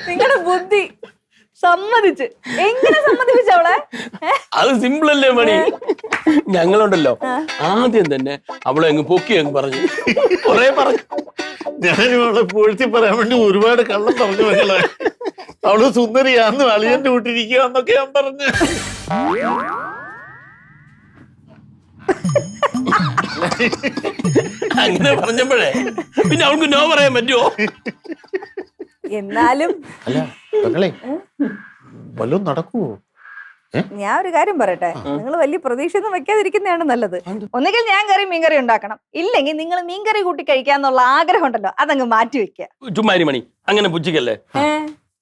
നിങ്ങളുടെ ബുദ്ധി സമ്മതിച്ച് എങ്ങനെ സമ്മതിപ്പിച്ചവളെ? അത് സിമ്പിൾ അല്ലേ മണി. ഞങ്ങളുണ്ടല്ലോ ആദ്യം തന്നെ അവളെ അങ്ങ് പൊക്കി അങ്ങ് പറഞ്ഞു, കൊറേ പറഞ്ഞു. ഞാനും അവളെ പൂഴ്ത്തി പറയാൻ വേണ്ടി ഒരുപാട് കള്ളം പറഞ്ഞു മകളെ. അവള് സുന്ദരിയാന്ന് അളിയന്റെ കൂട്ടിരിക്കുകന്നൊക്കെ ഞാൻ പറഞ്ഞു. അങ്ങനെ പറഞ്ഞപ്പോഴേ പിന്നെ അവൾക്ക് നോ പറയാൻ പറ്റുമോ? എന്നാലും അല്ല മകളെ വല്ലതും നടക്കുവോ? ഞാൻ ഒരു കാര്യം പറയട്ടെ, നിങ്ങൾ വലിയ പ്രതീക്ഷ ഒന്നും വെക്കാതിരിക്കുന്നതാണ് നല്ലത്. ഒന്നുകിൽ ഞാൻ കറി മീൻകറി ഉണ്ടാക്കണം, ഇല്ലെങ്കിൽ നിങ്ങൾ മീൻകറി കൂട്ടി കഴിക്കാന്നുള്ള ആഗ്രഹം ഉണ്ടല്ലോ അതങ്ങ് മാറ്റി വെക്കുക. ചുമ്മാരി മണി, അങ്ങനെ പുച്ഛിക്കല്ലേ.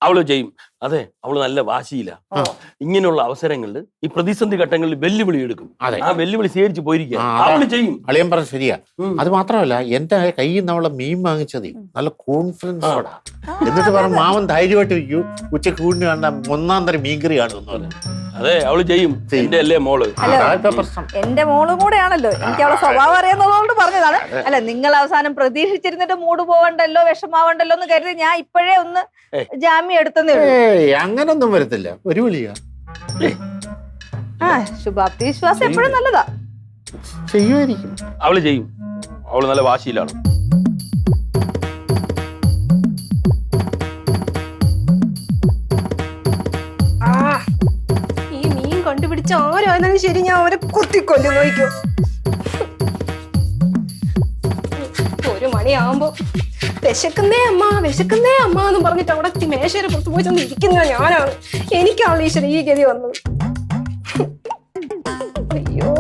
അവള് ചെയ്യും. അതെ, അവള് നല്ല വാശിയില്ല. ഇങ്ങനെയുള്ള അവസരങ്ങളിൽ ഈ പ്രതിസന്ധി ഘട്ടങ്ങളിൽ വെല്ലുവിളി എടുക്കും. ആ വെല്ലുവിളി സ്വീകരിച്ച് പോയിരിക്കുക. അവള് ചെയ്യും. അളിയൻ പറഞ്ഞ ശരിയാ. അത് മാത്രമല്ല എന്റെ കയ്യിൽ നിന്ന് അവളെ മീൻ വാങ്ങിച്ചത് നല്ല കോൺഫിഡൻസോടാ. എന്നിട്ട് പറഞ്ഞു മാമൻ ധൈര്യമായിട്ട് വയ്ക്കൂ, ഉച്ചക്ക് കൂടിന് കണ്ട ഒന്നാം തരം മീൻകറി കാണുമെന്ന് പറഞ്ഞു. അതെ, അവള് ചെയ്യും. എന്റെ അല്ലേ മോള്. എന്റെ മോളും കൂടെ ആണല്ലോ, എനിക്ക് അവളെ സ്വഭാവം അറിയാവുന്നതുകൊണ്ട് പറഞ്ഞതാണ്. അല്ല, നിങ്ങൾ അവസാനം പ്രതീക്ഷിച്ചിരുന്നിട്ട് മൂട് പോവണ്ടല്ലോ, വിഷമാവണ്ടല്ലോ എന്ന് കരുതി ഞാൻ ഇപ്പോഴേ ഒന്ന് ജാമ്യം എടുത്തതേ ഉള്ളൂ. അങ്ങനൊന്നും വരത്തില്ല, ഒരു വിളിയാ. ശുഭാപ്തി വിശ്വാസം എപ്പോഴും നല്ലതാ. ചെയ്യുമായിരിക്കും. അവള് ചെയ്യും. അവള് നല്ല വാശിയിലാണ്. ഈ മീൻ കണ്ടുപിടിച്ച ആരാണെങ്കിലും ശരി, ഞാൻ അവരെ കുത്തിക്കൊല്ലു നോക്കൂ. 1 മണിയാവുമ്പോ വിശക്കുന്നേ അമ്മ എന്ന് പറഞ്ഞിട്ട് അവിടെ മേശയുടെ പുറത്ത് പോയി ചെന്ന് ഇരിക്കുന്ന ഞാനാണ്. എനിക്കാണല്ലോ ഈശ്വര ഈ ഗതി വന്നത്. അയ്യോ,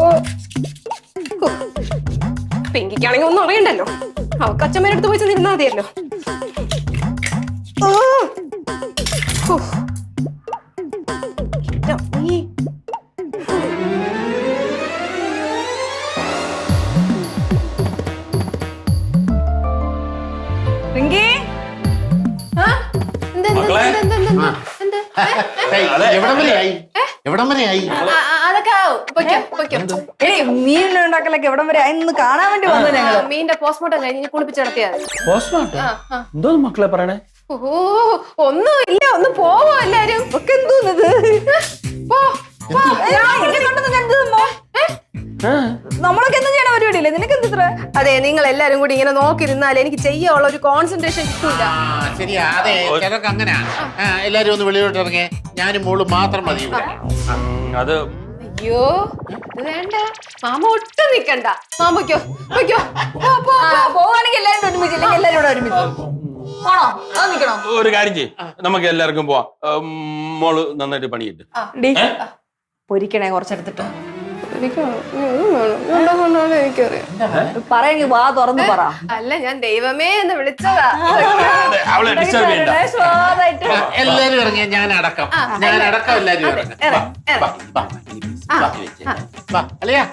പിങ്കിക്കാണെങ്കിൽ ഒന്നും അറിയണ്ടല്ലോ, അവക്ക് അച്ഛമ്മേടെ അടുത്ത് പോയി ചെന്നിരുന്നാ മതിയല്ലോ. എവിടം വരെയായി? മീനുണ്ടാക്കലൊക്കെ എവിടം വരെ ആയി കാണാൻ വേണ്ടി വന്നു ഞങ്ങള്. മീനിന്റെ പോസ്റ്റ്മോർട്ടം കഴിഞ്ഞ് കുളിപ്പിച്ച് നടത്തിയാൽ എന്തോ മക്കളെ പറയണേ? ഒന്നും ഇല്ല, ഒന്ന് പോവോ എല്ലാരും. ഒക്കെ എന്തോന്നത്? നമ്മളൊക്കെ എന്താ ചെയ്യണ പരിപാടിയില്ലേ? നിനക്ക് എന്ത് ഇത്ര? അതെ, നിങ്ങൾ എല്ലാരും കൂടി ഇങ്ങനെ നോക്കിയിരുന്നാൽ എനിക്ക് ചെയ്യാനുള്ള ഒരു കോൺസെൻട്രേഷൻ കിട്ടൂല. ശരിയാ, അതെ, ചിലർക്ക് അങ്ങനെയാണ്. എല്ലാരും ഒന്ന് വെളിയിലോട്ട് ഇറങ്ങേ, ഞാനും മോള് മാത്രം മതി. അത് അയ്യോ, ഇത് വേണ്ട, മാമ ഒട്ടും നിക്കണ്ട. മാമയ്ക്കോ പോവാണെങ്കിൽ എല്ലാരും ഒരുമിച്ചില്ലെങ്കിൽ എല്ലാരും കൂടെ ഒരുമിച്ച് ആണോ? അത് നിക്കണോ? ഒരു കാര്യം ചെയ്യും, നമുക്ക് എല്ലാവർക്കും പോവാം. മോള് നന്നായിട്ട് പണിയിട്ട് പൊരിക്കണേ കുറച്ചെടുത്തിട്ട്. എനിക്കറിയാം, വാ തുറന്ന് പറ. അല്ല, ഞാൻ ദൈവമേ എന്ന് വിളിച്ചതാ. അവളെ ഡിസ്റ്റർബ് ചെയ്യണ്ട. എല്ലാരും ഇറങ്ങിയ ഞാൻ അടക്കം എല്ലാരും അളിയാ.